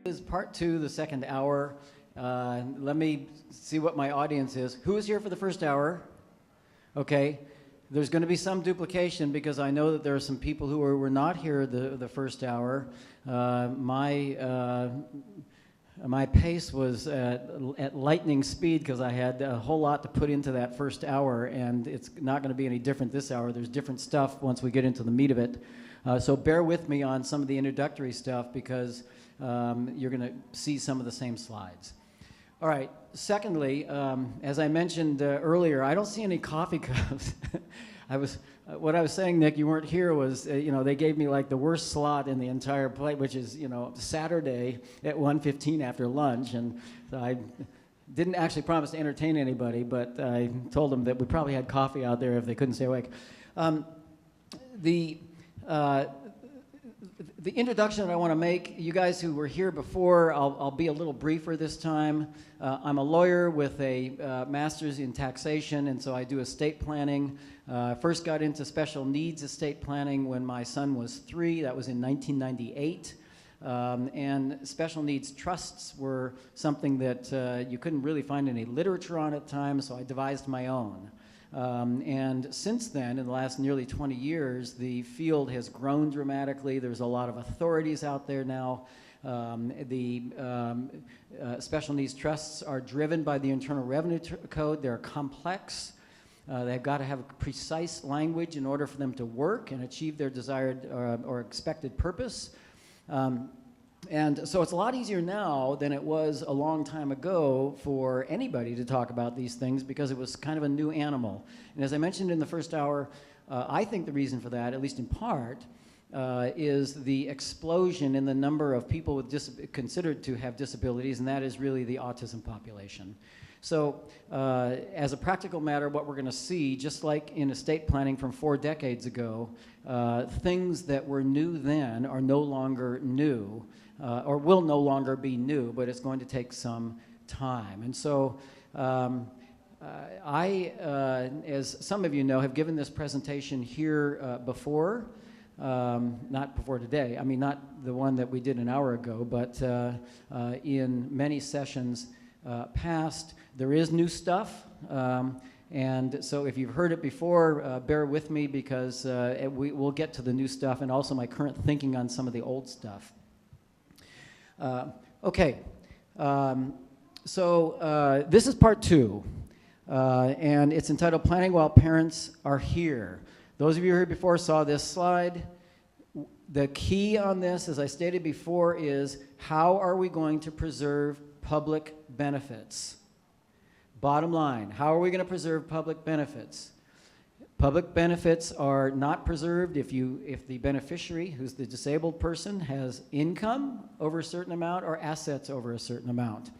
Is part two, the second hour. Let me see what my audience is. Who was here for the first hour? Okay. There's going to be some duplication because I know that there are some people who were not here the first hour. My pace was at lightning speed because I had a whole lot to put into that first hour, and it's not going to be any different this hour. There's different stuff once we get into the meat of it. So bear with me on some of the introductory stuff because you're going to see some of the same slides. All right. Secondly, as I mentioned earlier, I don't see any coffee cups. What I was saying, Nick, you weren't here, was, they gave me like the worst slot in the entire plate, which is, Saturday at 1:15 after lunch. And so I didn't actually promise to entertain anybody, but I told them that we probably had coffee out there if they couldn't stay awake. The introduction that I want to make, you guys who were here before, I'll be a little briefer this time. I'm a lawyer with a master's in taxation, and so I do estate planning. First got into special needs estate planning when my son was 3. That was in 1998. And special needs trusts were something that you couldn't really find any literature on at times, so I devised my own. And since then, in the last nearly 20 years, the field has grown dramatically. There's a lot of authorities out there now. Special needs trusts are driven by the Internal Revenue Code. They're complex. They've got to have precise language in order for them to work and achieve their desired or expected purpose. And so it's a lot easier now than it was a long time ago for anybody to talk about these things because it was kind of a new animal. And as I mentioned in the first hour, I think the reason for that, at least in part, is the explosion in the number of people with considered to have disabilities, and that is really the autism population. So as a practical matter, what we're going to see, just like in estate planning from 4 decades ago, things that were new then are no longer new, or will no longer be new, but it's going to take some time. And so I, as some of you know, have given this presentation here before, not before today, I mean not the one that we did an hour ago, but in many sessions past. There is new stuff, and so if you've heard it before, bear with me because we'll get to the new stuff and also my current thinking on some of the old stuff. Okay, so this is part 2, and it's entitled Planning While Parents Are Here. Those of you who were here before saw this slide. The key on this, as I stated before, is how are we going to preserve public benefits? Bottom line, how are we going to preserve public benefits? Public benefits are not preserved if the beneficiary, who's the disabled person, has income over a certain amount or assets over a certain amount.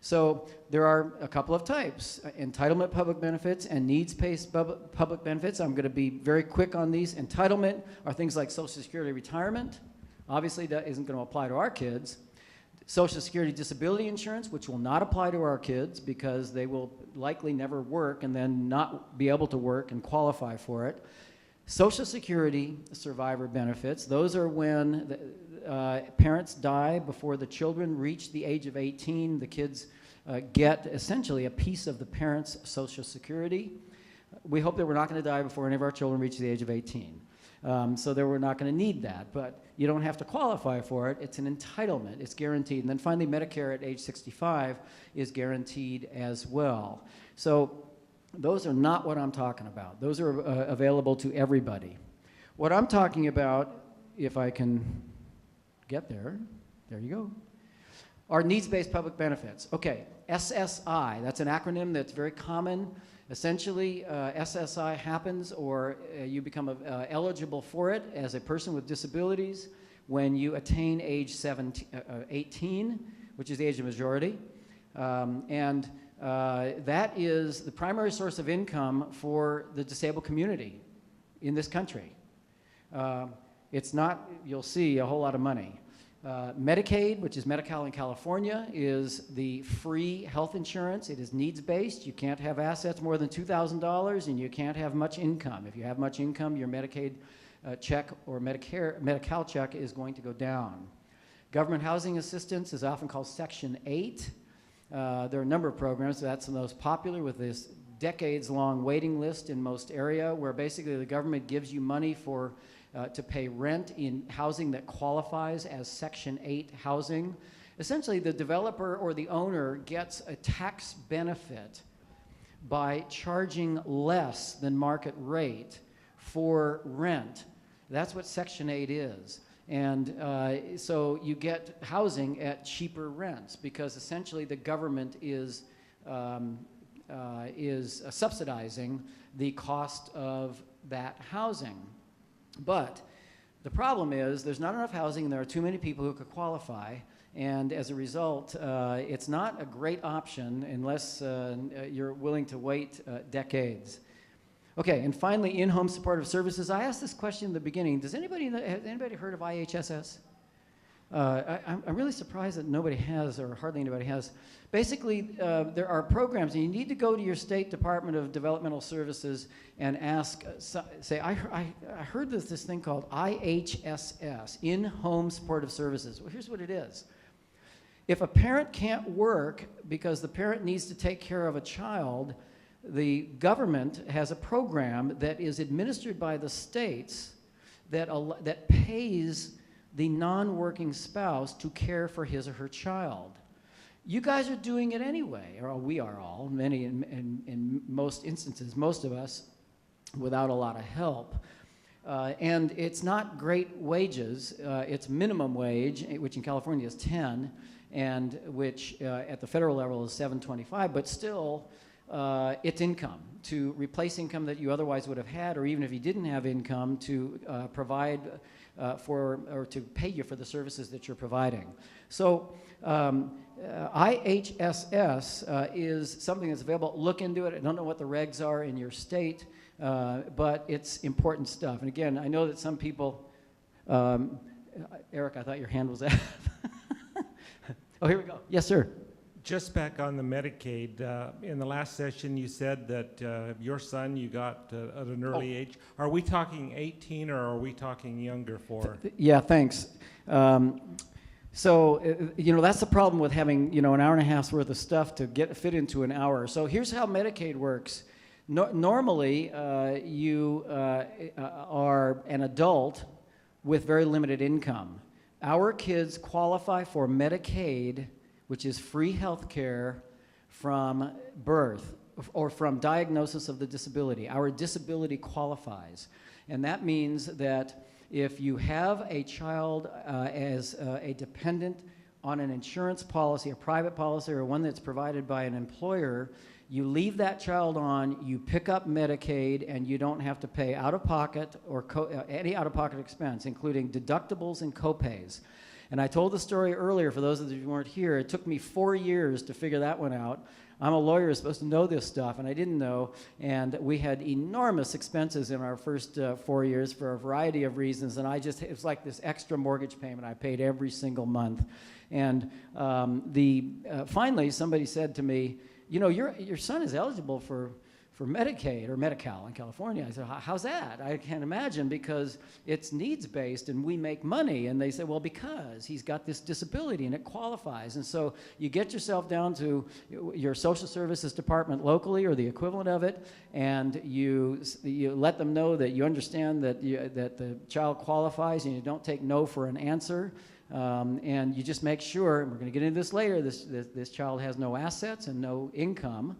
So there are a couple of types, entitlement public benefits and needs-based public benefits. I'm going to be very quick on these. Entitlement are things like Social Security retirement. Obviously, that isn't going to apply to our kids. Social Security disability insurance, which will not apply to our kids because they will likely never work and then not be able to work and qualify for it. Social Security survivor benefits, those are when parents die before the children reach the age of 18. The kids get essentially a piece of the parents' Social Security. We hope that we're not going to die before any of our children reach the age of 18. So that we're not going to need that, but you don't have to qualify for it. It's an entitlement. It's guaranteed. And then finally, Medicare at age 65 is guaranteed as well. So those are not what I'm talking about. Those are available to everybody. What I'm talking about, if I can get there you go, are needs-based public benefits. Okay, SSI, that's an acronym that's very common. Essentially, SSI happens, or you become eligible for it as a person with disabilities when you attain age 18, which is the age of majority. And that is the primary source of income for the disabled community in this country. It's not, you'll see, a whole lot of money. Medicaid, which is Medi-Cal in California, is the free health insurance. It is needs-based. You can't have assets more than $2,000, and you can't have much income. If you have much income, your Medicaid check or Medi-Cal check is going to go down. Government housing assistance is often called Section 8. There are a number of programs. That's the most popular, with this decades-long waiting list in most area, where basically the government gives you money for to pay rent in housing that qualifies as Section 8 housing. Essentially, the developer or the owner gets a tax benefit by charging less than market rate for rent. That's what Section 8 is. And so you get housing at cheaper rents, because essentially the government is subsidizing the cost of that housing. But the problem is there's not enough housing and there are too many people who could qualify. And as a result, it's not a great option unless you're willing to wait decades. Okay, and finally, in-home supportive services. I asked this question in the beginning. Has anybody heard of IHSS? I'm really surprised that nobody has, or hardly anybody has. Basically, there are programs, and you need to go to your state Department of Developmental Services and ask, say, I heard this thing called IHSS, In-Home Supportive Services. Well, here's what it is. If a parent can't work because the parent needs to take care of a child, the government has a program that is administered by the states that pays the non-working spouse to care for his or her child. You guys are doing it anyway, or we are all, many in most instances, most of us, without a lot of help. And it's not great wages. It's minimum wage, which in California is 10, and which at the federal level is $7.25, but still, it's income to replace income that you otherwise would have had, or even if you didn't have income, to provide for, or to pay you for the services that you're providing. So IHSS is something that's available. Look into it. I don't know what the regs are in your state, but it's important stuff. And again, I know that some people, Eric, I thought your hand was up. Oh, here we go. Yes, sir. Just back on the Medicaid, in the last session you said that your son you got at an early age. Are we talking 18 or are we talking younger for? Yeah, thanks. So, that's the problem with having, an hour and a half's worth of stuff to fit into an hour. So here's how Medicaid works. Normally, you are an adult with very limited income. Our kids qualify for Medicaid, which is free health care from birth or from diagnosis of the disability. Our disability qualifies. And that means that if you have a child as a dependent on an insurance policy, a private policy, or one that's provided by an employer, you leave that child on, you pick up Medicaid, and you don't have to pay out-of-pocket or any out-of-pocket expense, including deductibles and copays. And I told the story earlier, for those of you who weren't here, it took me 4 years to figure that one out. I'm a lawyer, supposed to know this stuff, and I didn't know, and we had enormous expenses in our first 4 years for a variety of reasons, and it was like this extra mortgage payment I paid every single month. And finally, somebody said to me, your son is eligible for Medicaid or Medi-Cal in California. I said, how's that? I can't imagine, because it's needs-based and we make money. And they said, well, because he's got this disability and it qualifies. And so you get yourself down to your social services department locally or the equivalent of it, and you let them know that you understand that the child qualifies, and you don't take no for an answer. And you just make sure, and we're going to get into this later, this child has no assets and no income,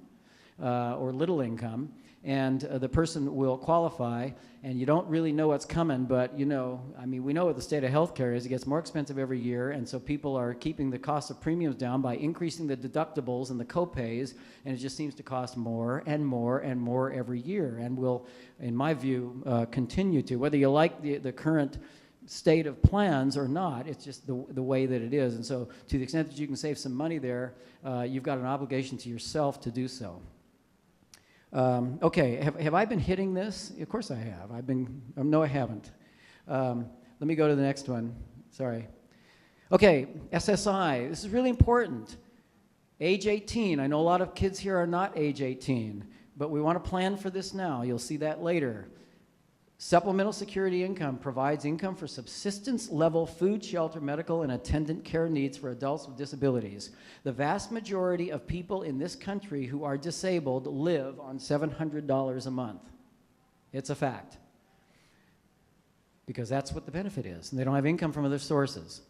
or little income, and the person will qualify, and you don't really know what's coming, but we know what the state of healthcare is. It gets more expensive every year, and so people are keeping the cost of premiums down by increasing the deductibles and the copays, and it just seems to cost more and more and more every year, and will, in my view, continue to, whether you like the current state of plans or not. It's just the way that it is. And so to the extent that you can save some money there, you've got an obligation to yourself to do so. Okay, have I been hitting this? Of course I have. No, I haven't. Let me go to the next one. Sorry. Okay, SSI. This is really important. Age 18. I know a lot of kids here are not age 18, but we want to plan for this now. You'll see that later. Supplemental security income provides income for subsistence-level food, shelter, medical, and attendant care needs for adults with disabilities. The vast majority of people in this country who are disabled live on $700 a month. It's a fact. Because that's what the benefit is, and they don't have income from other sources.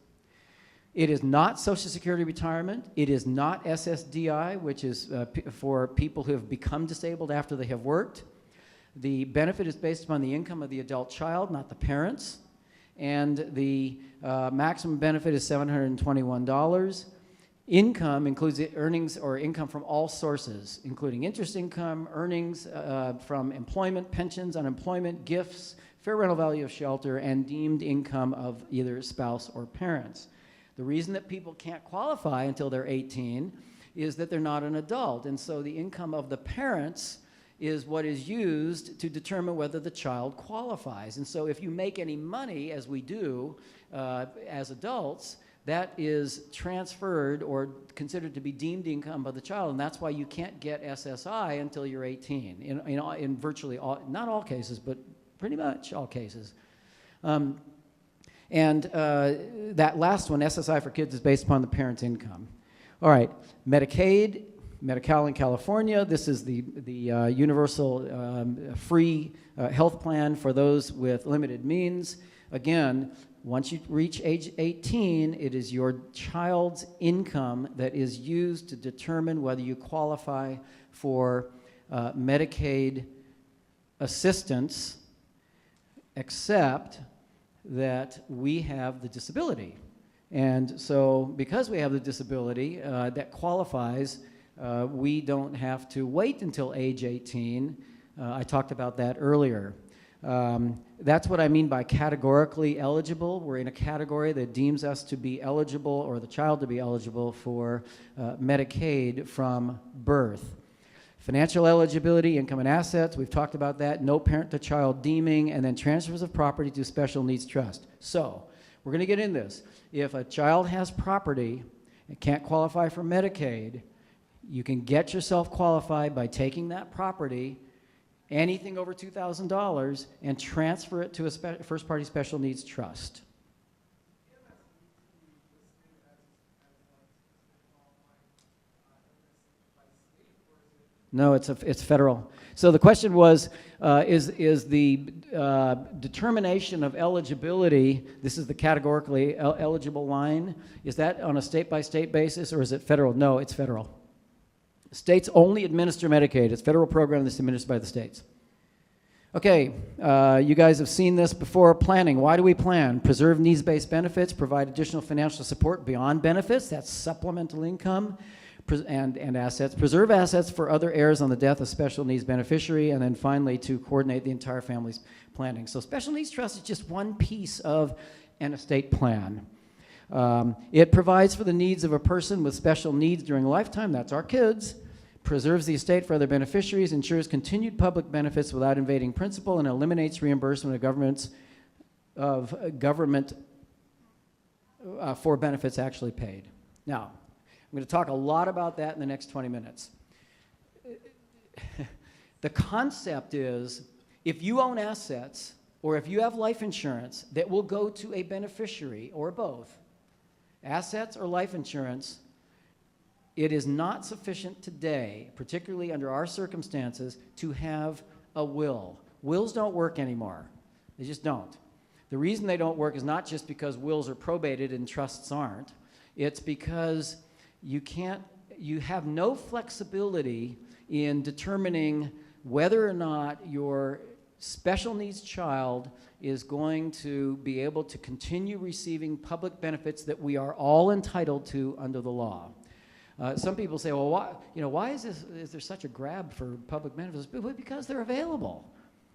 It is not Social Security retirement. It is not SSDI, which is for people who have become disabled after they have worked. The benefit is based upon the income of the adult child, not the parents. And the maximum benefit is $721. Income includes earnings or income from all sources, including interest income, earnings from employment, pensions, unemployment, gifts, fair rental value of shelter, and deemed income of either spouse or parents. The reason that people can't qualify until they're 18 is that they're not an adult, and so the income of the parents is what is used to determine whether the child qualifies. And so if you make any money, as we do as adults, that is transferred or considered to be deemed income of the child, and that's why you can't get SSI until you're 18, in virtually all, not all cases, but pretty much all cases. That last one, SSI for kids, is based upon the parent's income. All right, Medicaid, Medi-Cal in California. This is the universal free health plan for those with limited means. Again, once you reach age 18, it is your child's income that is used to determine whether you qualify for Medicaid assistance, except that we have the disability. And so because we have the disability that qualifies, we don't have to wait until age 18. I talked about that earlier. That's what I mean by categorically eligible. We're in a category that deems us to be eligible, or the child to be eligible, for Medicaid from birth. Financial eligibility, income and assets, we've talked about that. No parent-to-child deeming, and then transfers of property to special needs trust. So we're going to get in this. If a child has property and can't qualify for Medicaid, you can get yourself qualified by taking that property, anything over $2,000, and transfer it to a first-party special needs trust. No, it's federal. So the question was, is the determination of eligibility, this is the categorically eligible line, is that on a state-by-state basis, or is it federal? No, it's federal. States only administer Medicaid. It's a federal program that's administered by the states. Okay, you guys have seen this before. Planning. Why do we plan? Preserve needs-based benefits, provide additional financial support beyond benefits, that's supplemental income, and assets. Preserve assets for other heirs on the death of special needs beneficiary, and then finally to coordinate the entire family's planning. So special needs trust is just one piece of an estate plan. It provides for the needs of a person with special needs during a lifetime, that's our kids, preserves the estate for other beneficiaries, ensures continued public benefits without invading principle, and eliminates reimbursement of government for benefits actually paid. Now, I'm going to talk a lot about that in the next 20 minutes. The concept is, if you own assets, or if you have life insurance that will go to a beneficiary, or both, assets or life insurance, it is not sufficient today, particularly under our circumstances, to have a will. Wills don't work anymore. They just don't. The reason they don't work is not just because wills are probated and trusts aren't. It's because you have no flexibility in determining whether or not your special needs child is going to be able to continue receiving public benefits that we are all entitled to under the law. Some people say, well, why is there such a grab for public benefits? Because they're available.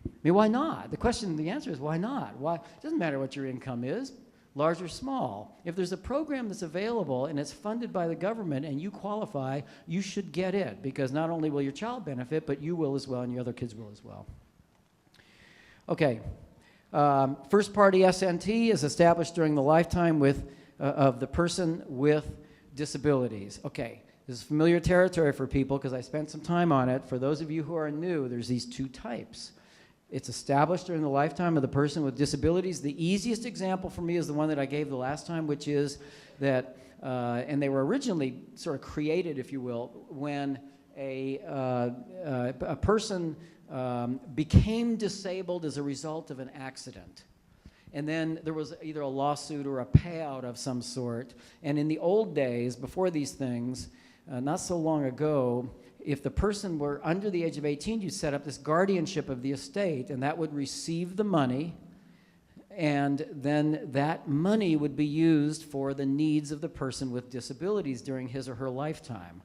I mean, why not? The answer is why not? Why? It doesn't matter what your income is, large or small. If there's a program that's available and it's funded by the government and you qualify, you should get it, because not only will your child benefit, but you will as well, and your other kids will as well. Okay. First party SNT is established during the lifetime of the person with disabilities. Okay, this is familiar territory for people because I spent some time on it. For those of you who are new, there's these two types. It's established during the lifetime of the person with disabilities. The easiest example for me is the one that I gave the last time, which is that, and they were originally sort of created, if you will, when a person became disabled as a result of an accident. And then there was either a lawsuit or a payout of some sort. And in the old days, before these things, not so long ago, if the person were under the age of 18, you'd set up this guardianship of the estate, and that would receive the money, and then that money would be used for the needs of the person with disabilities during his or her lifetime.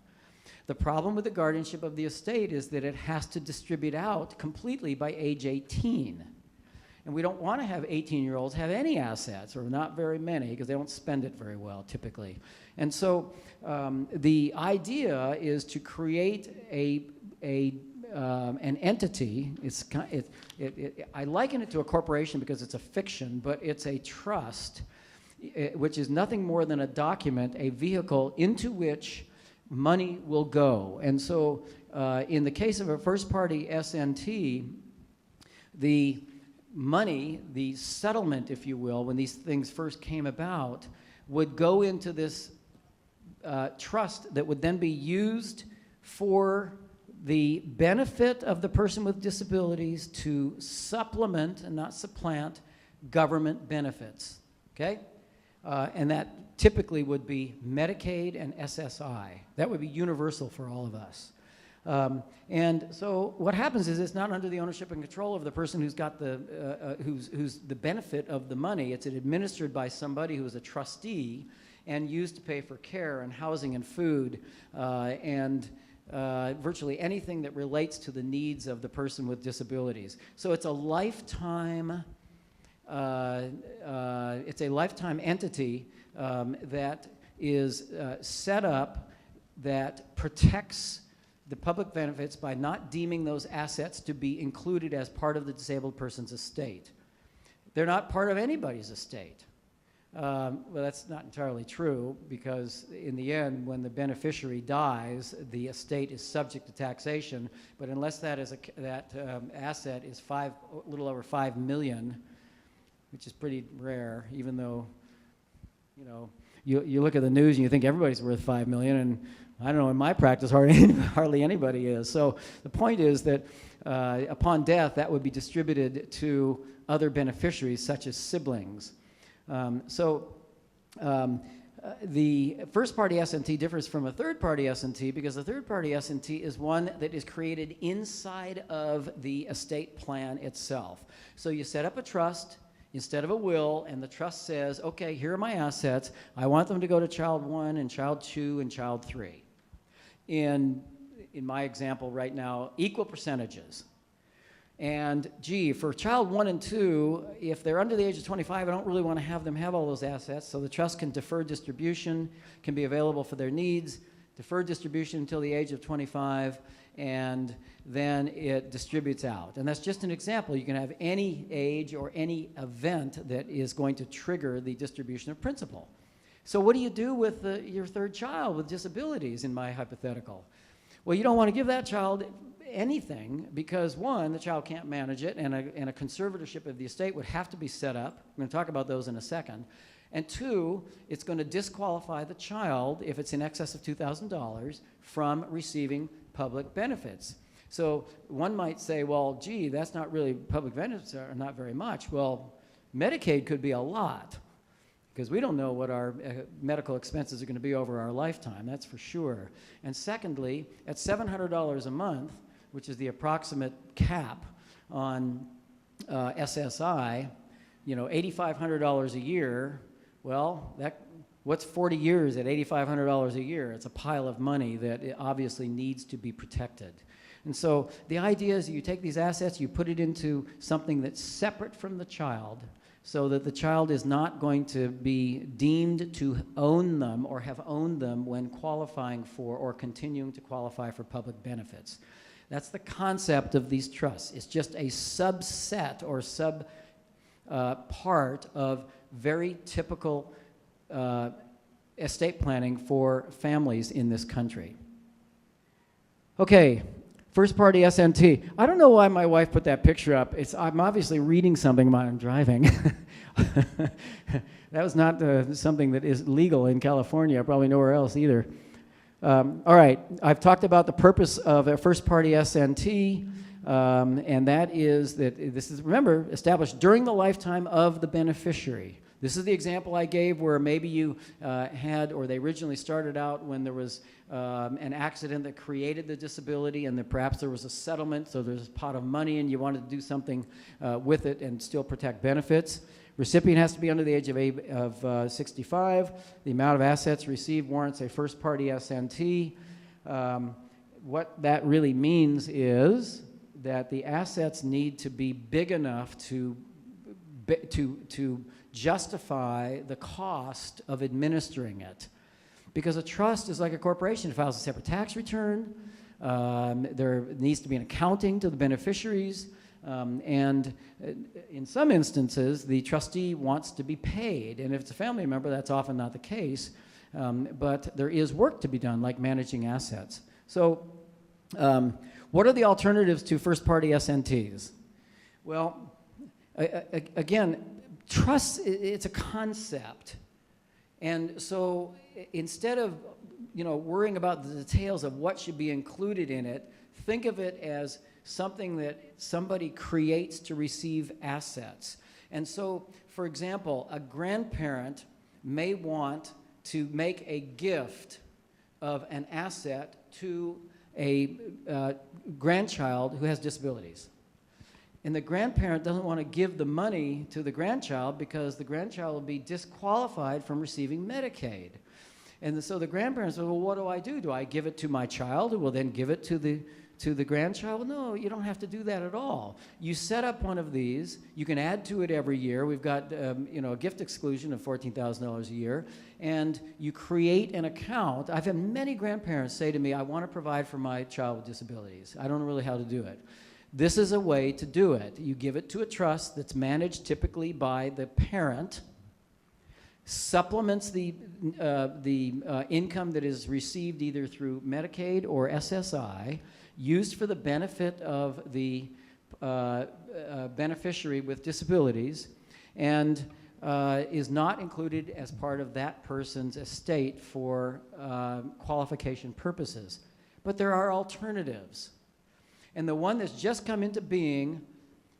The problem with the guardianship of the estate is that it has to distribute out completely by age 18. And we don't want to have 18-year-olds have any assets, or not very many, because they don't spend it very well, typically. And so the idea is to create an entity. I liken it to a corporation because it's a fiction, but it's a trust, which is nothing more than a document, a vehicle into which money will go. And so in the case of a first-party SNT, the money, the settlement, if you will, when these things first came about, would go into this trust that would then be used for the benefit of the person with disabilities to supplement and not supplant government benefits, okay? And that typically would be Medicaid and SSI. That would be universal for all of us. And so what happens is it's not under the ownership and control of the person who's got who's the benefit of the money. It's administered by somebody who is a trustee and used to pay for care and housing and food and virtually anything that relates to the needs of the person with disabilities. So it's a lifetime. It's a lifetime entity that is set up that protects the public benefits by not deeming those assets to be included as part of the disabled person's estate. They're not part of anybody's estate. Well, that's not entirely true, because in the end, when the beneficiary dies, the estate is subject to taxation. But unless that asset is a little over $5 million, which is pretty rare, even though, you know, you look at the news and you think everybody's worth $5 million, and I don't know, in my practice, hardly anybody is. So the point is that upon death, that would be distributed to other beneficiaries, such as siblings. The first-party S&T differs from a third-party S&T because the third-party S&T is one that is created inside of the estate plan itself. So you set up a trust instead of a will, and the trust says, okay, here are my assets. I want them to go to child 1 and child 2 and child 3. In my example right now, equal percentages. And gee, for child 1 and 2, if they're under the age of 25, I don't really want to have them have all those assets, so the trust can defer distribution, can be available for their needs, defer distribution until the age of 25, and then it distributes out. And that's just an example. You can have any age or any event that is going to trigger the distribution of principal. So what do you do with your third child with disabilities, in my hypothetical? Well, you don't want to give that child anything because, one, the child can't manage it, and a conservatorship of the estate would have to be set up. I'm going to talk about those in a second. And two, it's going to disqualify the child, if it's in excess of $2,000, from receiving public benefits. So one might say, well, gee, that's not really public benefits, are not very much. Well, Medicaid could be a lot, because we don't know what our medical expenses are going to be over our lifetime, that's for sure. And secondly, at $700 a month, which is the approximate cap on SSI, you know, $8,500 a year, well, what's 40 years at $8,500 a year? It's a pile of money that it obviously needs to be protected. And so the idea is that you take these assets, you put it into something that's separate from the child, so that the child is not going to be deemed to own them or have owned them when qualifying for or continuing to qualify for public benefits. That's the concept of these trusts. It's just a subset or part of very typical estate planning for families in this country. Okay, First party SNT. I don't know why my wife put that picture up. I'm obviously reading something while I'm driving. That was not something that is legal in California, probably nowhere else either. All right, I've talked about the purpose of a first party SNT, and that is that this is, remember, established during the lifetime of the beneficiary. This is the example I gave where maybe you had, or they originally started out when there was an accident that created the disability, and that perhaps there was a settlement, so there's a pot of money and you wanted to do something with it and still protect benefits. Recipient has to be under the age of 65. The amount of assets received warrants a first party SNT. What that really means is that the assets need to be big enough to justify the cost of administering it. Because a trust is like a corporation. It files a separate tax return. There needs to be an accounting to the beneficiaries. And in some instances, the trustee wants to be paid. And if it's a family member, that's often not the case. But there is work to be done, like managing assets. So what are the alternatives to first-party SNTs? Well, again, trust, it's a concept. And so instead of worrying about the details of what should be included in it, think of it as something that somebody creates to receive assets. And so, for example, a grandparent may want to make a gift of an asset to a grandchild who has disabilities. And the grandparent doesn't want to give the money to the grandchild because the grandchild will be disqualified from receiving Medicaid. And so the grandparent says, well, what do I do? Do I give it to my child who will then give it to the grandchild? No, you don't have to do that at all. You set up one of these. You can add to it every year. We've got a gift exclusion of $14,000 a year. And you create an account. I've had many grandparents say to me, I want to provide for my child with disabilities. I don't know really how to do it. This is a way to do it. You give it to a trust that's managed typically by the parent, supplements the income that is received either through Medicaid or SSI, used for the benefit of the beneficiary with disabilities, and is not included as part of that person's estate for qualification purposes. But there are alternatives. And the one that's just come into being,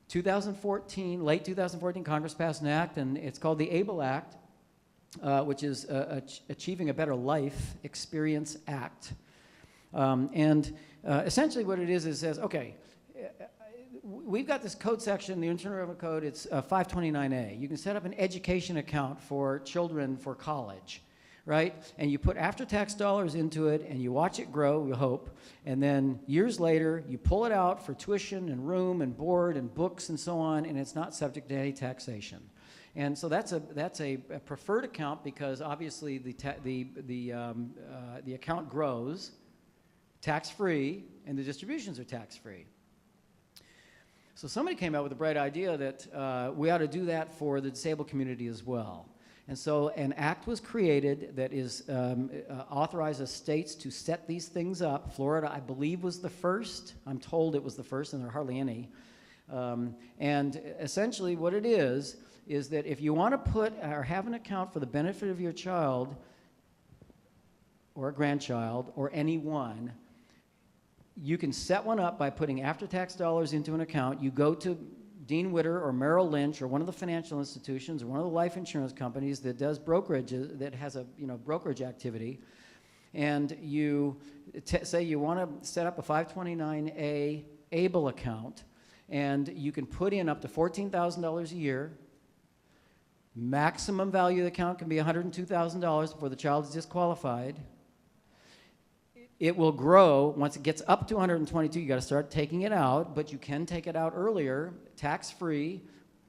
2014, late 2014, Congress passed an act, and it's called the ABLE Act, which is Achieving a Better Life Experience Act. Essentially what it is, it says, okay, we've got this code section, the Internal Revenue Code, it's 529A. You can set up an education account for children for college, right? And you put after-tax dollars into it, and you watch it grow, we hope, and then years later, you pull it out for tuition and room and board and books and so on, and it's not subject to any taxation. And so that's a preferred account because obviously the account grows tax-free, and the distributions are tax-free. So somebody came out with a bright idea that we ought to do that for the disabled community as well. And so an act was created that is authorizes states to set these things up. Florida, I believe, was the first. I'm told it was the first, and there are hardly any. And essentially what it is that if you want to put or have an account for the benefit of your child or a grandchild or anyone, you can set one up by putting after-tax dollars into an account. You go to Dean Witter or Merrill Lynch or one of the financial institutions or one of the life insurance companies that does brokerage, that has a brokerage activity, and you say you want to set up a 529A ABLE account, and you can put in up to $14,000 a year. Maximum value of the account can be $102,000 before the child is disqualified. It will grow. Once it gets up to 122, you got to start taking it out, but you can take it out earlier, tax-free,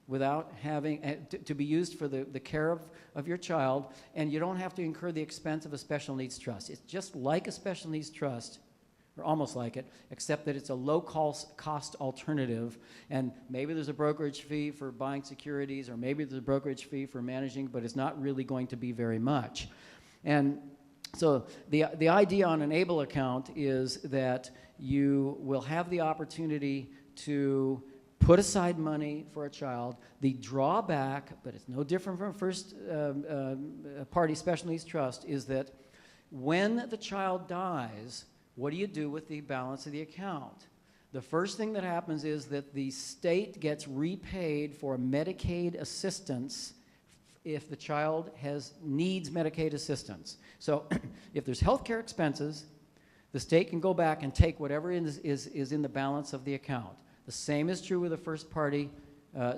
without having to be used for the care of your child, and you don't have to incur the expense of a special needs trust. It's just like a special needs trust, or almost like it, except that it's a low-cost alternative, and maybe there's a brokerage fee for buying securities, or maybe there's a brokerage fee for managing, but it's not really going to be very much. And So the idea on an ABLE account is that you will have the opportunity to put aside money for a child. The drawback, but it's no different from first party special needs trust, is that when the child dies, what do you do with the balance of the account? The first thing that happens is that the state gets repaid for Medicaid assistance if the child needs Medicaid assistance. So if there's health care expenses, the state can go back and take whatever is in the balance of the account. The same is true with a first-party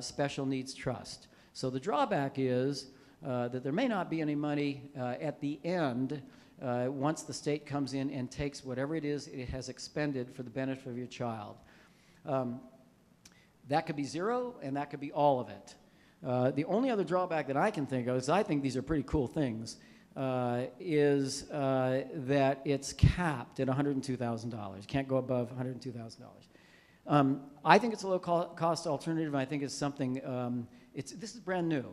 special needs trust. So the drawback is that there may not be any money at the end once the state comes in and takes whatever it is it has expended for the benefit of your child. That could be zero, and that could be all of it. The only other drawback that I can think of, is I think these are pretty cool things, is that it's capped at $102,000. Can't go above $102,000. I think it's a low-cost alternative. I think it's something, this is brand new.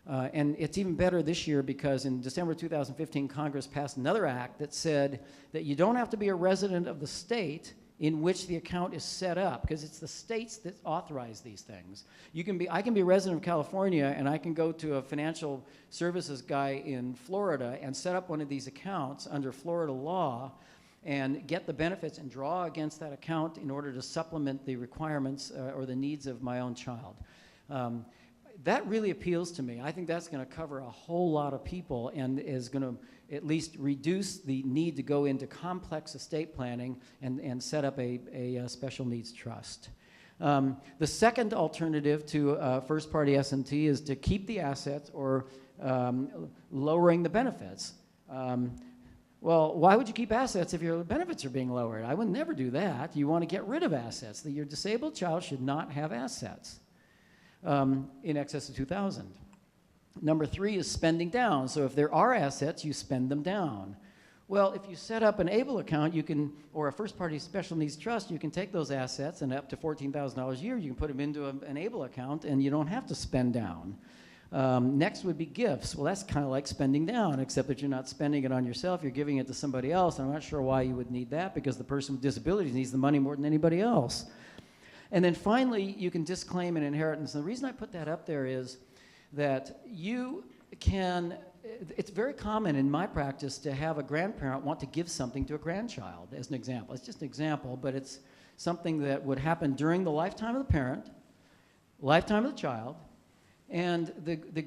And it's even better this year because in December 2015, Congress passed another act that said that you don't have to be a resident of the state in which the account is set up, because it's the states that authorize these things. I can be a resident of California, and I can go to a financial services guy in Florida and set up one of these accounts under Florida law and get the benefits and draw against that account in order to supplement the requirements or the needs of my own child. That really appeals to me. I think that's going to cover a whole lot of people and is going to at least reduce the need to go into complex estate planning and set up a special needs trust. The second alternative to first-party S&T is to keep the assets or lowering the benefits. Well, why would you keep assets if your benefits are being lowered? I would never do that. You want to get rid of assets. Your disabled child should not have assets in excess of $2,000. Number three is spending down. So if there are assets, you spend them down. Well, if you set up an ABLE account, you can, or a first-party special needs trust, you can take those assets and up to $14,000 a year, you can put them into an ABLE account and you don't have to spend down. Next would be gifts. Well, that's kind of like spending down, except that you're not spending it on yourself, you're giving it to somebody else. I'm not sure why you would need that, because the person with disabilities needs the money more than anybody else. And then finally, you can disclaim an inheritance. And the reason I put that up there is that you can, it's very common in my practice to have a grandparent want to give something to a grandchild, as an example. It's just an example, but it's something that would happen during the lifetime of the parent, lifetime of the child, and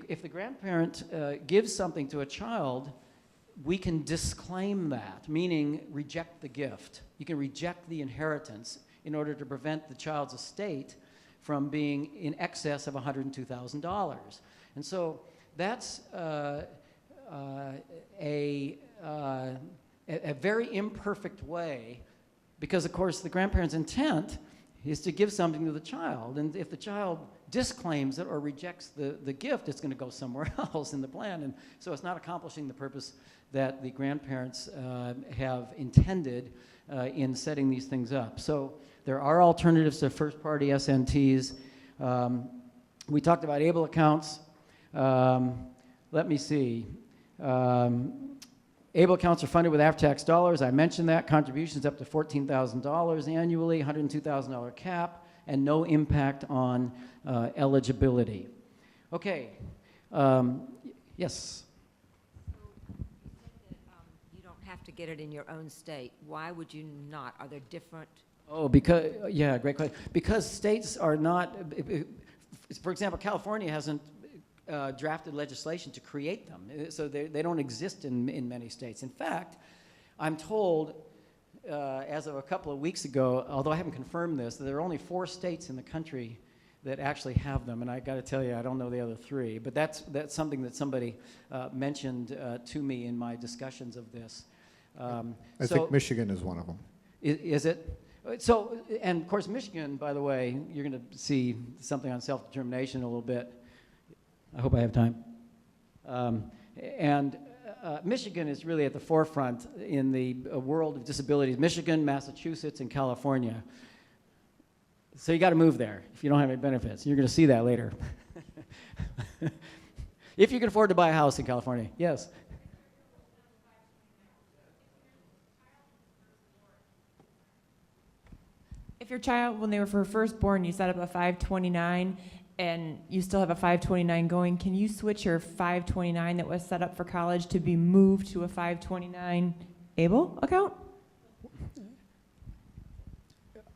if the grandparent gives something to a child, we can disclaim that, meaning reject the gift. You can reject the inheritance in order to prevent the child's estate from being in excess of $102,000. And so that's a very imperfect way, because of course the grandparent's intent is to give something to the child, and if the child disclaims it or rejects the gift, it's going to go somewhere else in the plan, and so it's not accomplishing the purpose that the grandparents have intended in setting these things up. So there are alternatives to first-party SNTs. We talked about ABLE accounts. Let me see. ABLE accounts are funded with after-tax dollars. I mentioned that. Contributions up to $14,000 annually, $102,000 cap, and no impact on eligibility. Okay. Yes? You don't have to get it in your own state. Why would you not? Are there different? Oh, because, yeah, great question. Because states are not, for example, California hasn't drafted legislation to create them, so they don't exist in many states. In fact, I'm told, as of a couple of weeks ago, although I haven't confirmed this, that there are only 4 states in the country that actually have them, and I got to tell you, I don't know the other 3, but that's something that somebody mentioned to me in my discussions of this. I think Michigan is one of them. Is it? So, and of course, Michigan, by the way, you're going to see something on self-determination in a little bit. I hope I have time. Michigan is really at the forefront in the world of disabilities. Michigan, Massachusetts, and California. So you got to move there if you don't have any benefits. You're going to see that later. If you can afford to buy a house in California, yes. If your child, when they were first born, you set up a 529 and you still have a 529 going, can you switch your 529 that was set up for college to be moved to a 529 ABLE account?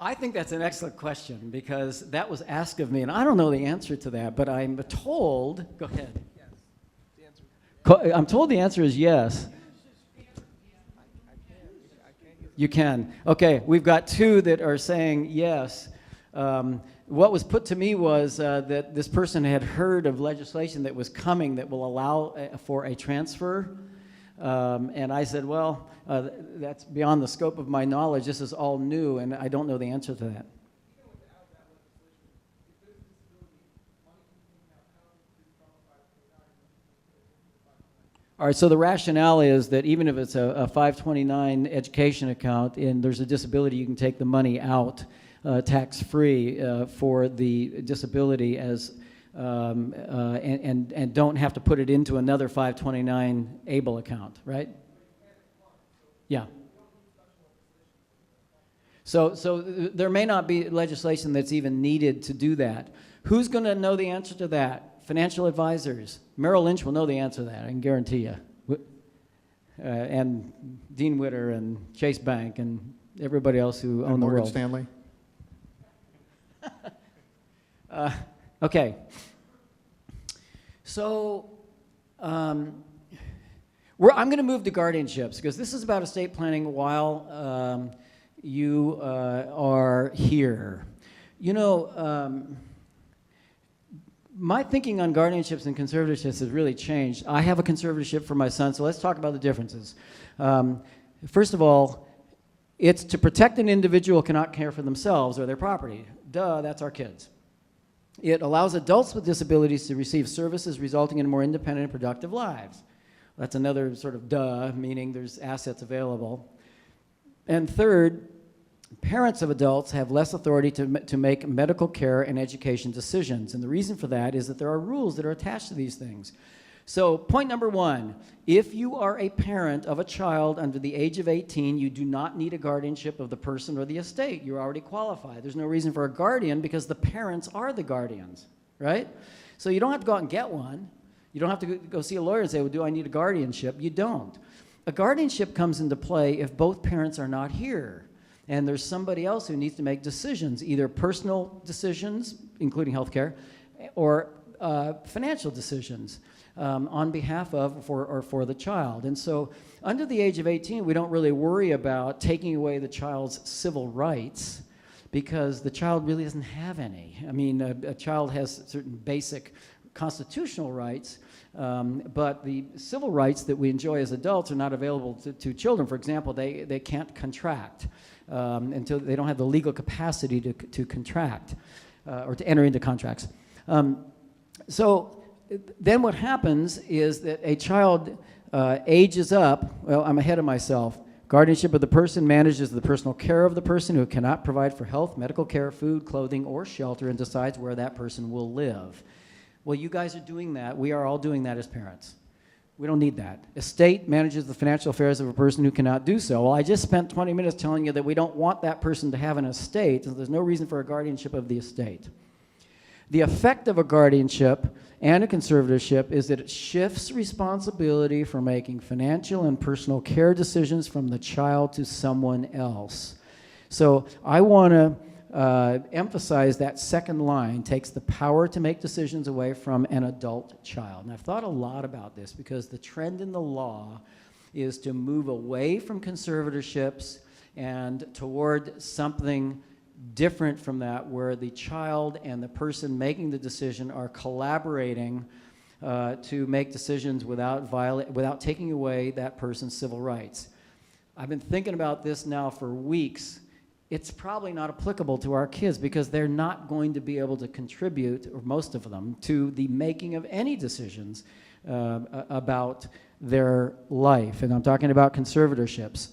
I think that's an excellent question because that was asked of me, and I don't know the answer to that, but I'm told, go ahead. I'm told the answer is yes. You can. Okay, we've got two that are saying yes. What was put to me was that this person had heard of legislation that was coming that will allow for a transfer. And I said, well, that's beyond the scope of my knowledge. This is all new, and I don't know the answer to that. All right, so the rationale is that even if it's a 529 education account and there's a disability, you can take the money out tax-free for the disability as and don't have to put it into another 529 ABLE account, right? Yeah. So there may not be legislation that's even needed to do that. Who's going to know the answer to that? Financial advisors. Merrill Lynch will know the answer to that, I can guarantee you. And Dean Witter and Chase Bank and everybody else who own the Morgan world. Stanley. Okay. So I'm going to move to guardianships because this is about estate planning while you are here. You know, my thinking on guardianships and conservatorships has really changed. I have a conservatorship for my son, so let's talk about the differences. First of all, it's to protect an individual who cannot care for themselves or their property. Duh, that's our kids. It allows adults with disabilities to receive services resulting in more independent and productive lives. That's another sort of duh, meaning there's assets available. And third, parents of adults have less authority to make medical care and education decisions. And the reason for that is that there are rules that are attached to these things. So point number one, if you are a parent of a child under the age of 18, you do not need a guardianship of the person or the estate. You're already qualified. There's no reason for a guardian because the parents are the guardians, right? So you don't have to go out and get one. You don't have to go see a lawyer and say, well, do I need a guardianship? You don't. A guardianship comes into play if both parents are not here and there's somebody else who needs to make decisions, either personal decisions, including health care, or financial decisions on behalf of or for the child. And so under the age of 18, we don't really worry about taking away the child's civil rights because the child really doesn't have any. I mean, a child has certain basic constitutional rights, but the civil rights that we enjoy as adults are not available to children. For example, they can't contract until they don't have the legal capacity to contract or to enter into contracts. So then what happens is that a child ages up. Well, I'm ahead of myself. Guardianship of the person manages the personal care of the person who cannot provide for health, medical care, food, clothing, or shelter and decides where that person will live. Well, you guys are doing that. We are all doing that as parents. We don't need that. Estate manages the financial affairs of a person who cannot do so. Well, I just spent 20 minutes telling you that we don't want that person to have an estate, and there's no reason for a guardianship of the estate. The effect of a guardianship and a conservatorship is that it shifts responsibility for making financial and personal care decisions from the child to someone else. So I want to emphasize that second line takes the power to make decisions away from an adult child. And I've thought a lot about this because the trend in the law is to move away from conservatorships and toward something different from that, where the child and the person making the decision are collaborating to make decisions without taking away that person's civil rights. I've been thinking about this now for weeks. It's probably not applicable to our kids because they're not going to be able to contribute, or most of them, to the making of any decisions about their life. And I'm talking about conservatorships.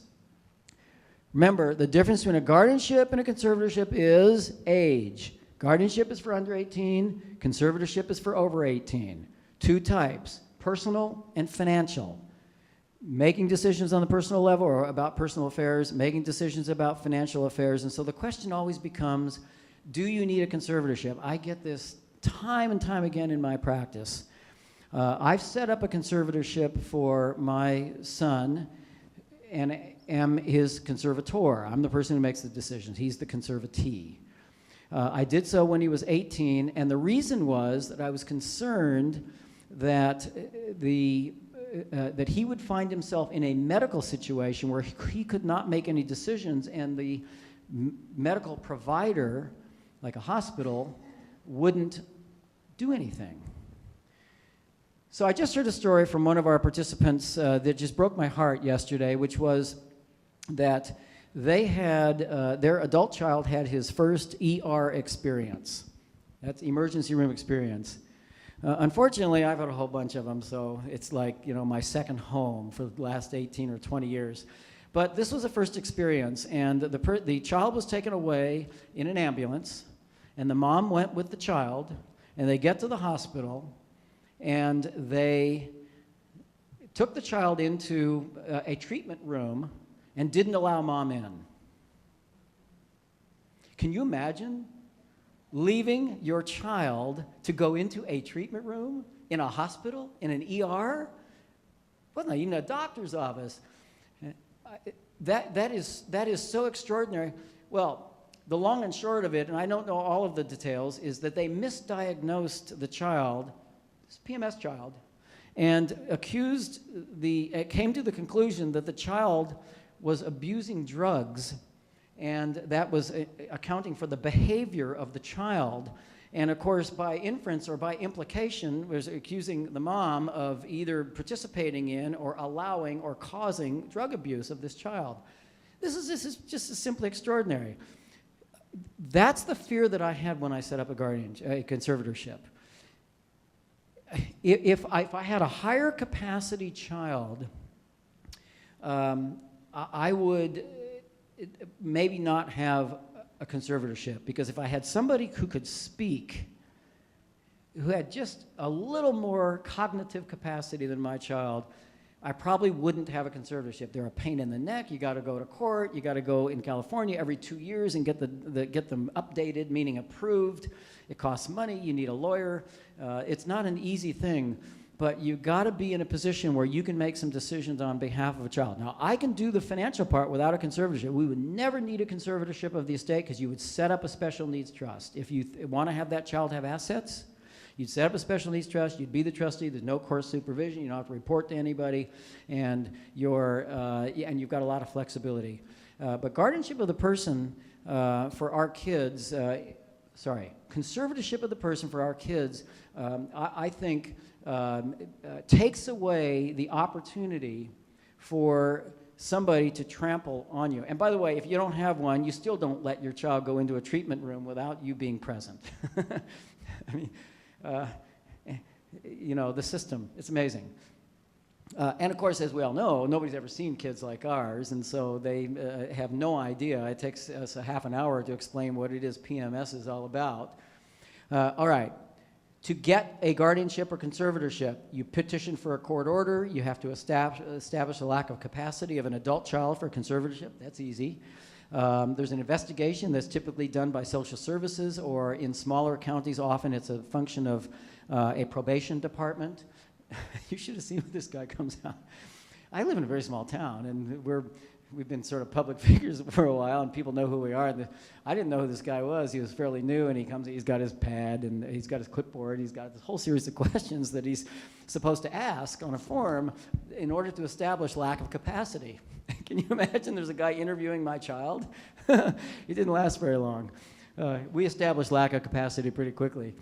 Remember, the difference between a guardianship and a conservatorship is age. Guardianship is for under 18, conservatorship is for over 18. Two types, personal and financial. making decisions on the personal level or about personal affairs, making decisions about financial affairs. And so the question always becomes, do you need a conservatorship? I get this time and time again in my practice. I've set up a conservatorship for my son and am his conservator. I'm the person who makes the decisions. He's the conservatee. I did so when he was 18, and the reason was that I was concerned that that he would find himself in a medical situation where he could not make any decisions, and the medical provider, like a hospital, wouldn't do anything. So I just heard a story from one of our participants that just broke my heart yesterday, which was that they had, their adult child had his first ER experience. That's emergency room experience. Unfortunately, I've had a whole bunch of them, so it's like, you know, my second home for the last 18 or 20 years. But this was a first experience, and the child was taken away in an ambulance, and the mom went with the child, and they get to the hospital, and they took the child into a treatment room and didn't allow mom in. Can you imagine leaving your child to go into a treatment room in a hospital, in an ER? Well, not even a doctor's office. That is so extraordinary. Well, the long and short of it, and I don't know all of the details, is that they misdiagnosed the child, this PMS child, and came to the conclusion that the child was abusing drugs, and that was accounting for the behavior of the child. And of course, by inference or by implication, was accusing the mom of either participating in or allowing or causing drug abuse of this child. This is just simply extraordinary. That's the fear that I had when I set up a conservatorship. If I had a higher capacity child, I would maybe not have a conservatorship, because if I had somebody who could speak, who had just a little more cognitive capacity than my child, I probably wouldn't have a conservatorship. They're a pain in the neck. You got to go to court. You got to go in California every 2 years and get them updated, meaning approved. It costs money. You need a lawyer. It's not an easy thing. But you got to be in a position where you can make some decisions on behalf of a child. Now, I can do the financial part without a conservatorship. We would never need a conservatorship of the estate, because you would set up a special needs trust. If you want to have that child have assets, you'd set up a special needs trust. You'd be the trustee. There's no court supervision. You don't have to report to anybody, and you've got a lot of flexibility. But guardianship of the person for our kids, conservatorship of the person for our kids, I think takes away the opportunity for somebody to trample on you. And by the way, if you don't have one, you still don't let your child go into a treatment room without you being present. I mean, you know, the system, it's amazing. And of course, as we all know, nobody's ever seen kids like ours, and so they have no idea. It takes us a half an hour to explain what it is PMS is all about. All right. To get a guardianship or conservatorship, you petition for a court order. You have to establish a lack of capacity of an adult child for conservatorship. That's easy. There's an investigation that's typically done by social services, or in smaller counties, often it's a function of a probation department. You should have seen when this guy comes out. I live in a very small town, and we've been sort of public figures for a while, and people know who we are. I didn't know who this guy was. He was fairly new, and he's got his pad, and he's got his clipboard. He's got this whole series of questions that he's supposed to ask on a form in order to establish lack of capacity. Can you imagine there's a guy interviewing my child? He didn't last very long. We established lack of capacity pretty quickly.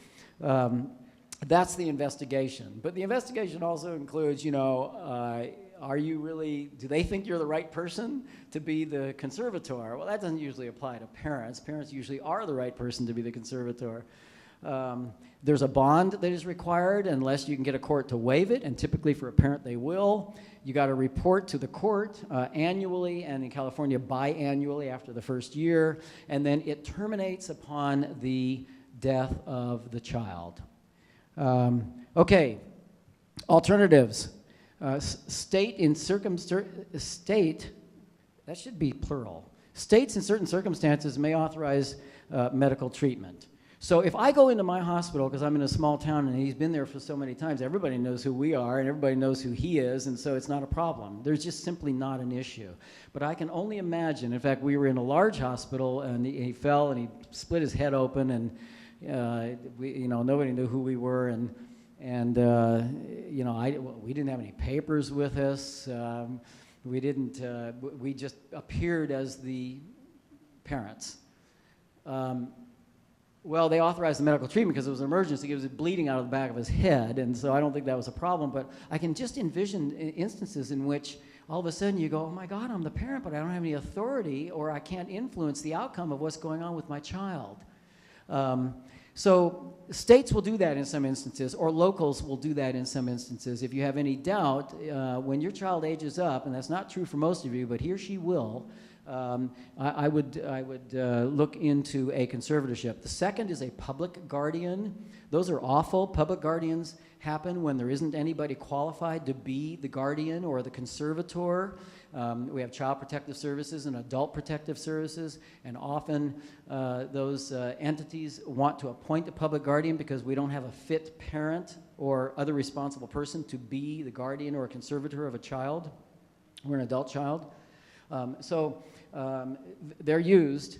That's the investigation. But the investigation also includes, you know, do they think you're the right person to be the conservator? Well, that doesn't usually apply to parents. Parents usually are the right person to be the conservator. There's a bond that is required unless you can get a court to waive it, and typically for a parent they will. You got to report to the court annually, and in California biannually after the first year, and then it terminates upon the death of the child. Okay, alternatives. state in state, that should be plural. States in certain circumstances may authorize medical treatment. So if I go into my hospital, because I'm in a small town and he's been there for so many times, everybody knows who we are and everybody knows who he is, and so it's not a problem. There's just simply not an issue. But I can only imagine, in fact, we were in a large hospital and he fell and he split his head open, and nobody knew who we were, and we didn't have any papers with us. We just appeared as the parents. Well, they authorized the medical treatment because it was an emergency. He was bleeding out of the back of his head, and so I don't think that was a problem. But I can just envision instances in which all of a sudden you go, oh my God, I'm the parent, but I don't have any authority, or I can't influence the outcome of what's going on with my child. So states will do that in some instances, or locals will do that in some instances. If you have any doubt, when your child ages up, and that's not true for most of you, but he or she will, I would look into a conservatorship. The second is a public guardian. Those are awful. Public guardians happen when there isn't anybody qualified to be the guardian or the conservator. We have child protective services and adult protective services, and often those entities want to appoint a public guardian because we don't have a fit parent or other responsible person to be the guardian or a conservator of a child or an adult child. They're used.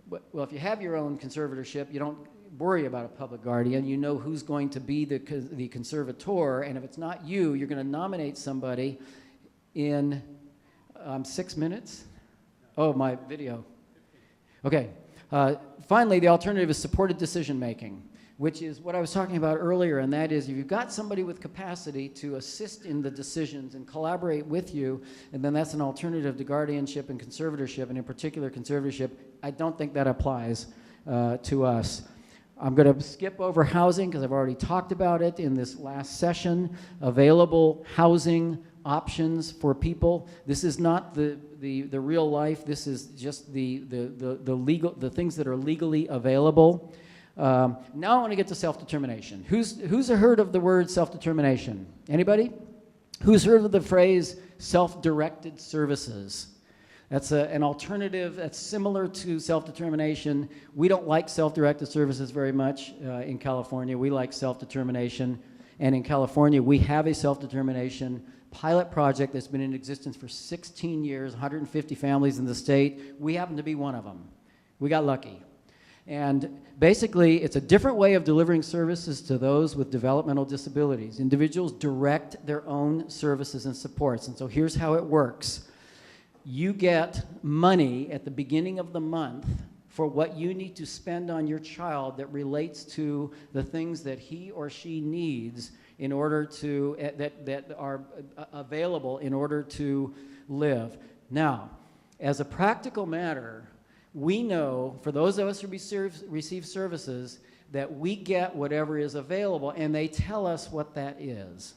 Well, if you have your own conservatorship, you don't worry about a public guardian. You know who's going to be the conservator, and if it's not you, you're going to nominate somebody in 6 minutes. Oh, my video. Okay. Finally, the alternative is supported decision making, which is what I was talking about earlier, and that is if you've got somebody with capacity to assist in the decisions and collaborate with you, and then that's an alternative to guardianship and conservatorship, and in particular conservatorship. I don't think that applies to us. I'm going to skip over housing because I've already talked about it in this last session. Available housing options for people. This is not the real life. This is just the things that are legally available. Now I want to get to self-determination. Who's heard of the word self-determination? Anybody? Who's heard of the phrase self-directed services? That's an alternative that's similar to self-determination. We don't like self-directed services very much in California. We like self-determination. And in California, we have a self-determination pilot project that's been in existence for 16 years, 150 families in the state. We happen to be one of them. We got lucky. And basically, it's a different way of delivering services to those with developmental disabilities. Individuals direct their own services and supports. And so here's how it works. You get money at the beginning of the month for what you need to spend on your child that relates to the things that he or she needs in order to, that are available in order to live. Now, as a practical matter, we know, for those of us who receive services, that we get whatever is available, and they tell us what that is.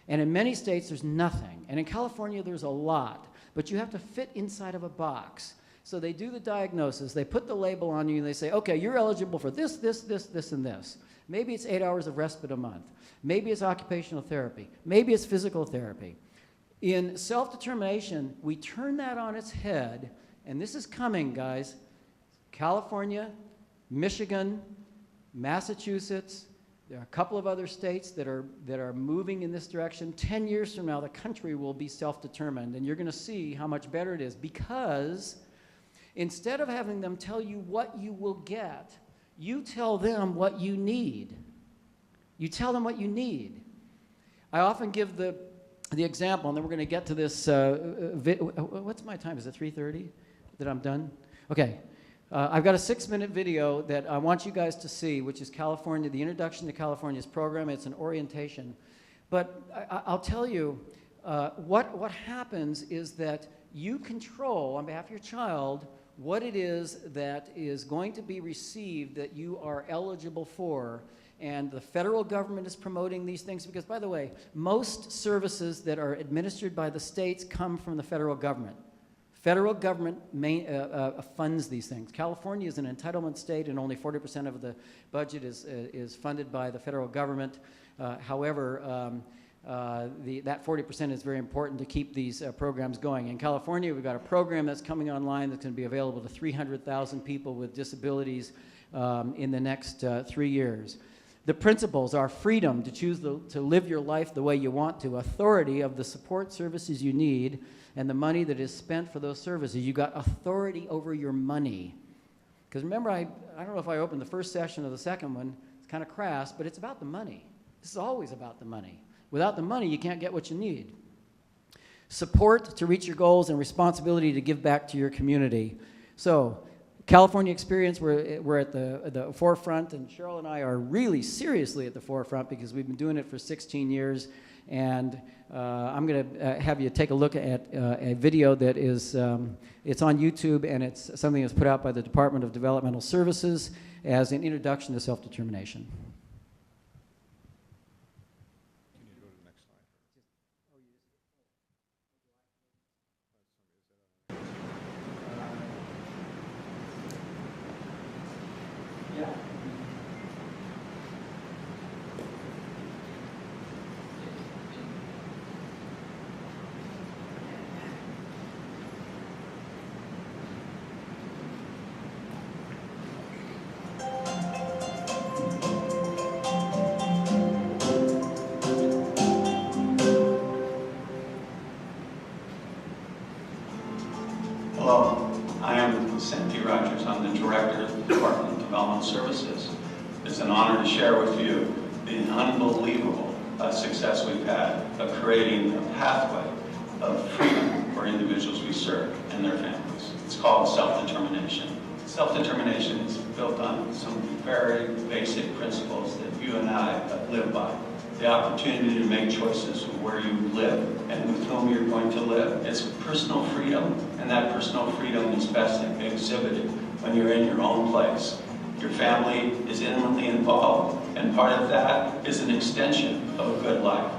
And in many states, there's nothing. And in California, there's a lot. But you have to fit inside of a box. So they do the diagnosis, they put the label on you, and they say, okay, you're eligible for this, this, this, this, and this. Maybe it's 8 hours of respite a month. Maybe it's occupational therapy. Maybe it's physical therapy. In self-determination, we turn that on its head, and this is coming, guys. California, Michigan, Massachusetts, there are a couple of other states that are moving in this direction. 10 years from now, the country will be self-determined, and you're going to see how much better it is, because instead of having them tell you what you will get, you tell them what you need. You tell them what you need. I often give the example, and then we're going to get to this. What's my time? Is it 3:30 that I'm done? Okay. I've got a 6-minute video that I want you guys to see, which is California, the Introduction to California's program. It's an orientation. But I'll tell you, what happens is that you control, on behalf of your child, what it is that is going to be received that you are eligible for. And the federal government is promoting these things because, by the way, most services that are administered by the states come from the federal government. Federal government funds these things. California is an entitlement state, and only 40% of the budget is funded by the federal government. However, that 40% is very important to keep these programs going. In California, we've got a program that's coming online that's going to be available to 300,000 people with disabilities in the next 3 years. The principles are freedom to choose to live your life the way you want to, authority of the support services you need, and the money that is spent for those services. You got authority over your money. Because remember, I don't know if I opened the first session or the second one, it's kind of crass, but it's about the money. This is always about the money. Without the money, you can't get what you need. Support to reach your goals and responsibility to give back to your community. So, California experience, we're at the forefront, and Cheryl and I are really seriously at the forefront because we've been doing it for 16 years. And I'm going to have you take a look at a video that is, it's on YouTube, and it's something that's put out by the Department of Developmental Services as an introduction to self-determination. Hello, I am Cynthia Rogers. I'm the Director of the Department of Developmental Services. It's an honor to share with you the unbelievable success we've had of creating a pathway of freedom for individuals we serve and their families. It's called self-determination. Self-determination is built on some very basic principles that you and I live by. The opportunity to make choices of where you live and with whom you're going to live. It's personal freedom, and that personal freedom is best exhibited when you're in your own place. Your family is intimately involved, and part of that is an extension of a good life.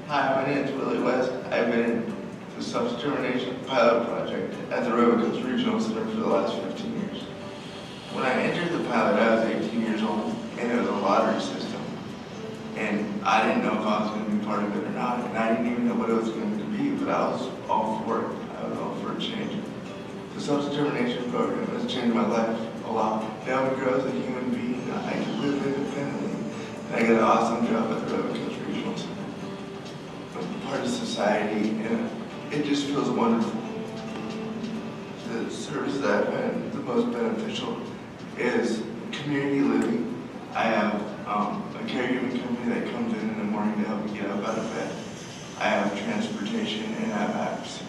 Hi, my name is Willie West. I've been in the Self-Determination Pilot Project at the Roboco's Regional Center for the last 15 years. When I entered the pilot, I was 18 years old, and it was a lottery system. And I didn't know if I was going to be part of it or not, and I didn't even know what it was going to be, but I was all for it. I was all for a change. The self-determination program has changed my life a lot. It helped me grow as a human being. I can live independently, and I get an awesome job at the Roboco's Regional Center. I'm part of society, and it just feels wonderful. The service that I've been the most beneficial is community living. I have a caregiving company that comes in the morning to help me get up out of bed. I have transportation, and I have advocacy.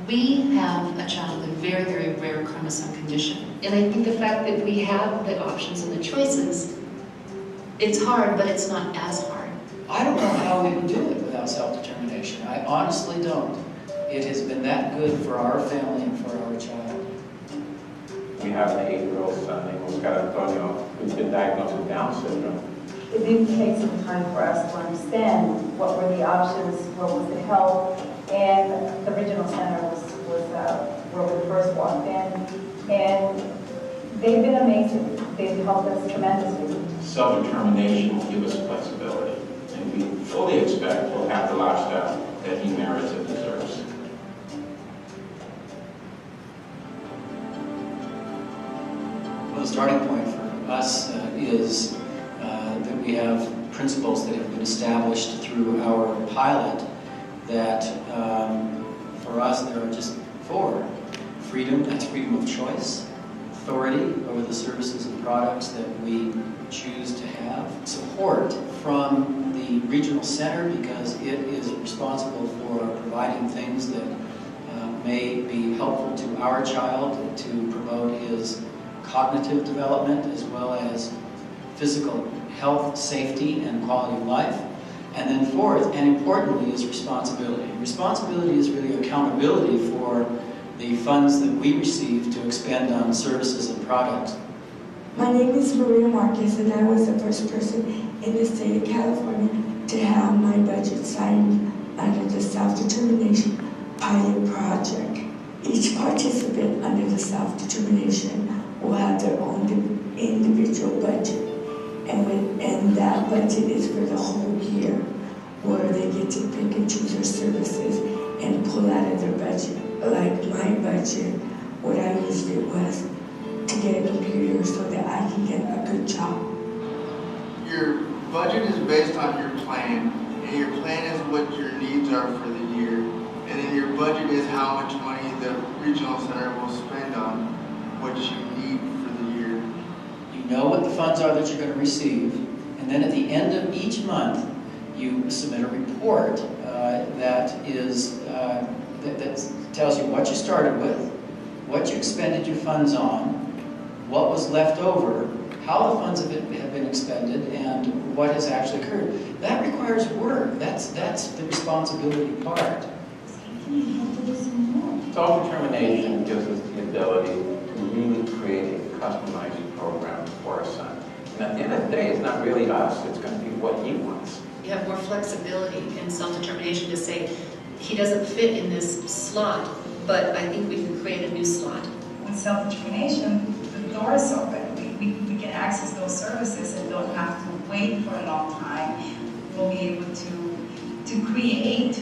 We have a child with a very, very rare chromosome condition. And I think the fact that we have the options and the choices, it's hard, but it's not as hard. I don't know how we would do it without self-determination. I honestly don't. It has been that good for our family and for our child. We have an 8-year-old son named Oscar Antonio who's been diagnosed with Down syndrome. It did take some time for us to understand what were the options, what was the help, and the regional center was where we first walked in, and they've been amazing. They've helped us tremendously. Self-determination will give us flexibility, and we fully expect we'll have the lifestyle that he merits and deserves. Well, the starting point for us is that we have principles that have been established through our pilot that for us there are just 4. Freedom, that's freedom of choice. Authority over the services and products that we choose to have. Support from the regional center because it is responsible for providing things that may be helpful to our child to promote his cognitive development as well as physical health, safety, and quality of life. And then 4th, and importantly, is responsibility. Responsibility is really accountability for the funds that we receive to expend on services and products. My name is Maria Marquez, and I was the first person in the state of California to have my budget signed under the Self-Determination Pilot Project. Each participant under the Self-Determination will have their own individual budget. And when and that budget is for the whole year, where they get to pick and choose their services and pull out of their budget. Like my budget, what I used it was to get a computer so that I can get a good job. Your budget is based on your plan, and your plan is what your needs are for the year. And then your budget is how much money the regional center will spend on what you need for the year. You know what the funds are that you're going to receive, and then at the end of each month, you submit a report that tells you what you started with, what you expended your funds on, what was left over, how the funds have been expended, and what has actually occurred. That requires work. That's the responsibility part. Self-determination gives us the ability to really create a customized program for our son. And at the end of the day, it's not really us, it's going to be what he wants. You have more flexibility and self-determination to say, he doesn't fit in this slot, but I think we can create a new slot. With self-determination, the door is open. We can access those services and don't have to wait for a long time. We'll be able to create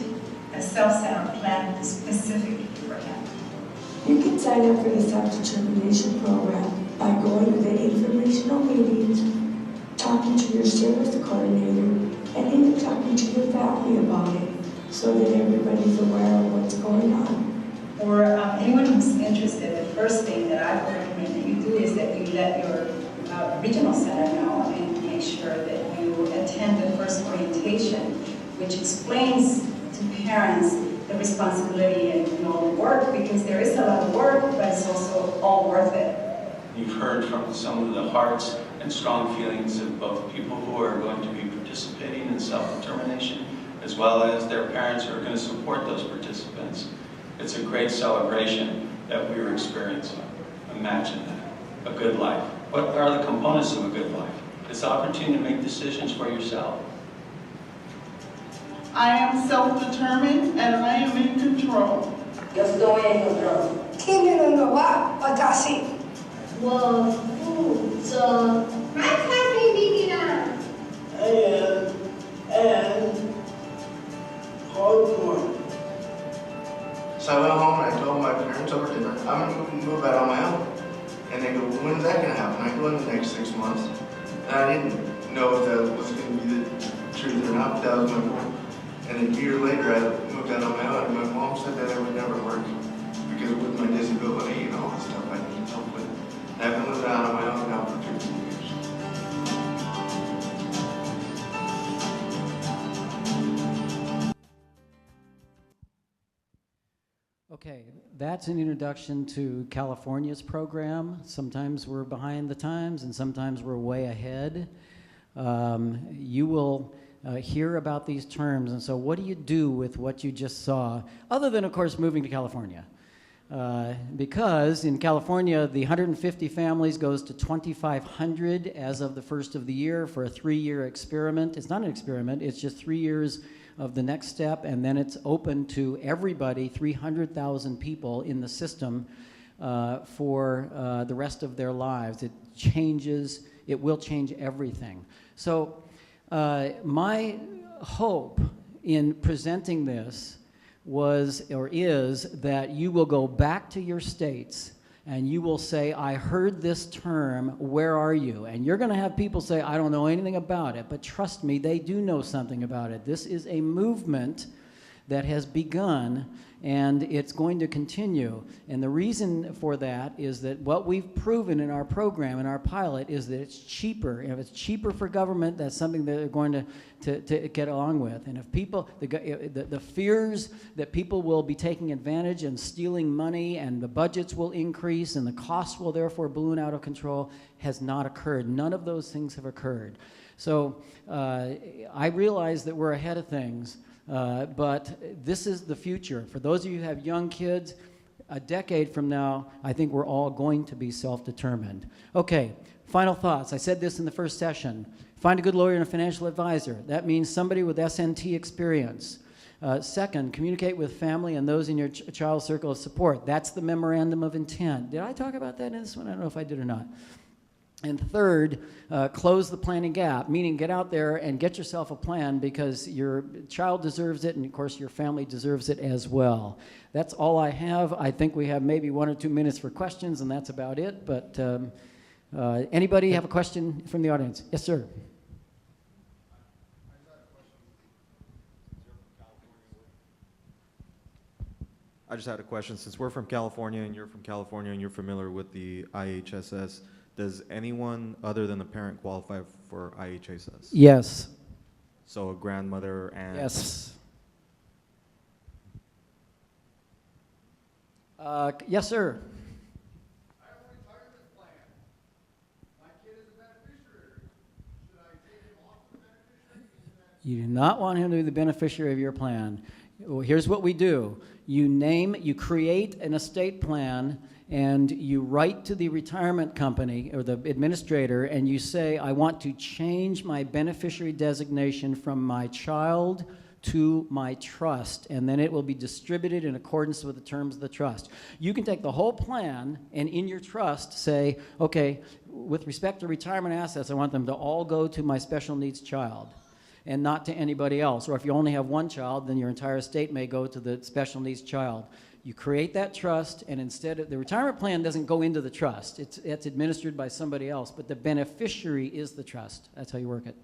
a self-centered plan specifically for him. You can sign up for the self-determination program by going to the informational meetings, talking to your service coordinator, and even talking to your family about it so that everybody's aware of what's going on. For anyone who's interested, the first thing that I would recommend that you do is that you let your regional center know and make sure that you attend the first orientation, which explains to parents the responsibility and all the work, because there is a lot of work, but it's also all worth it. You've heard from some of the hearts and strong feelings of both people who are going to be participating in self-determination, as well as their parents who are going to support those participants. It's a great celebration that we are experiencing. Imagine that, a good life. What are the components of a good life? It's the opportunity to make decisions for yourself. I am self-determined and I am in control. Yo estoy en control. ¿Quién no va a casi? Well, so my classmate beginner. And hardcore. So I went home and I told my parents over dinner, I'm going to move out on my own. And they go, when's that going to happen? I go, in the next 6 months. And I didn't know if that was going to be the truth or not, but that was my goal. And a year later, I moved out on my own, and my mom said that it would never work because with my disability and all the stuff I need help with. And I've been living out on my own now for 15 years. Okay, that's an introduction to California's program. Sometimes we're behind the times and sometimes we're way ahead. You will hear about these terms, and so what do you do with what you just saw, other than, of course, moving to California? Because in California, the 150 families goes to 2,500 as of the first of the year for a 3-year experiment. It's not an experiment, it's just 3 years of the next step, and then it's open to everybody, 300,000 people in the system for the rest of their lives. It changes, it will change everything. So my hope in presenting this was, or is, that you will go back to your states and you will say, I heard this term, where are you? And you're going to have people say, I don't know anything about it, but trust me, they do know something about it. This is a movement that has begun, and it's going to continue. And the reason for that is that what we've proven in our program, in our pilot, is that it's cheaper. If it's cheaper for government, that's something that they're going to get along with. And if people, the fears that people will be taking advantage and stealing money and the budgets will increase and the costs will therefore balloon out of control has not occurred. None of those things have occurred. So I realize that we're ahead of things. But this is the future. For those of you who have young kids, a decade from now, I think we're all going to be self-determined. Okay, final thoughts. I said this in the first session. Find a good lawyer and a financial advisor. That means somebody with SNT experience. Second, communicate with family and those in your child's circle of support. That's the memorandum of intent. Did I talk about that in this one? I don't know if I did or not. And third, close the planning gap, meaning get out there and get yourself a plan because your child deserves it and of course your family deserves it as well. That's all I have. I think we have maybe 1 or 2 minutes for questions and that's about it. But anybody have a question from the audience? Yes, sir. I just had a question. Since we're from California and you're familiar with the IHSS, does anyone other than the parent qualify for IHSS? Yes. So a grandmother and... Yes. Yes, sir. I have a retirement plan. My kid is a beneficiary. Should I take him off the beneficiary? You do not want him to be the beneficiary of your plan. Well, here's what we do. You create an estate plan and you write to the retirement company or the administrator and you say, I want to change my beneficiary designation from my child to my trust, and then it will be distributed in accordance with the terms of the trust. You can take the whole plan and in your trust say, okay, with respect to retirement assets, I want them to all go to my special needs child and not to anybody else. Or if you only have one child, then your entire estate may go to the special needs child. You create that trust, and instead of the retirement plan doesn't go into the trust. It's administered by somebody else, but the beneficiary is the trust. That's how you work it.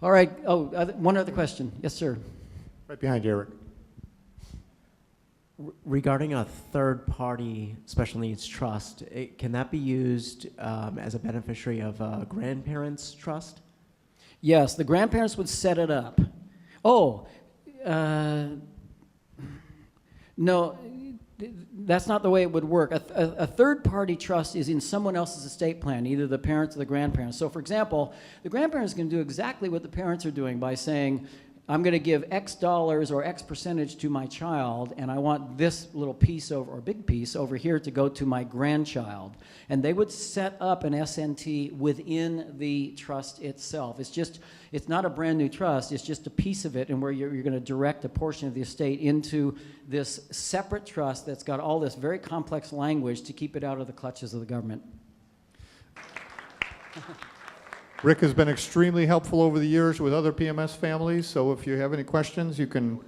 All right. Oh, one other question. Yes, sir. Right behind you, Eric. Regarding a third-party special needs trust, can that be used as a beneficiary of a grandparent's trust? Yes, the grandparents would set it up. Oh, no, that's not the way it would work. A third-party trust is in someone else's estate plan, either the parents or the grandparents. So, for example, the grandparents can do exactly what the parents are doing by saying, I'm going to give X dollars or X percentage to my child, and I want this little piece or big piece over here to go to my grandchild. And they would set up an SNT within the trust itself. It's not a brand new trust, it's just a piece of it, and where you're going to direct a portion of the estate into this separate trust that's got all this very complex language to keep it out of the clutches of the government. Rick has been extremely helpful over the years with other PMS families, so if you have any questions, you can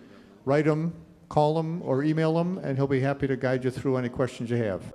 write him, call him, or email him, and he'll be happy to guide you through any questions you have.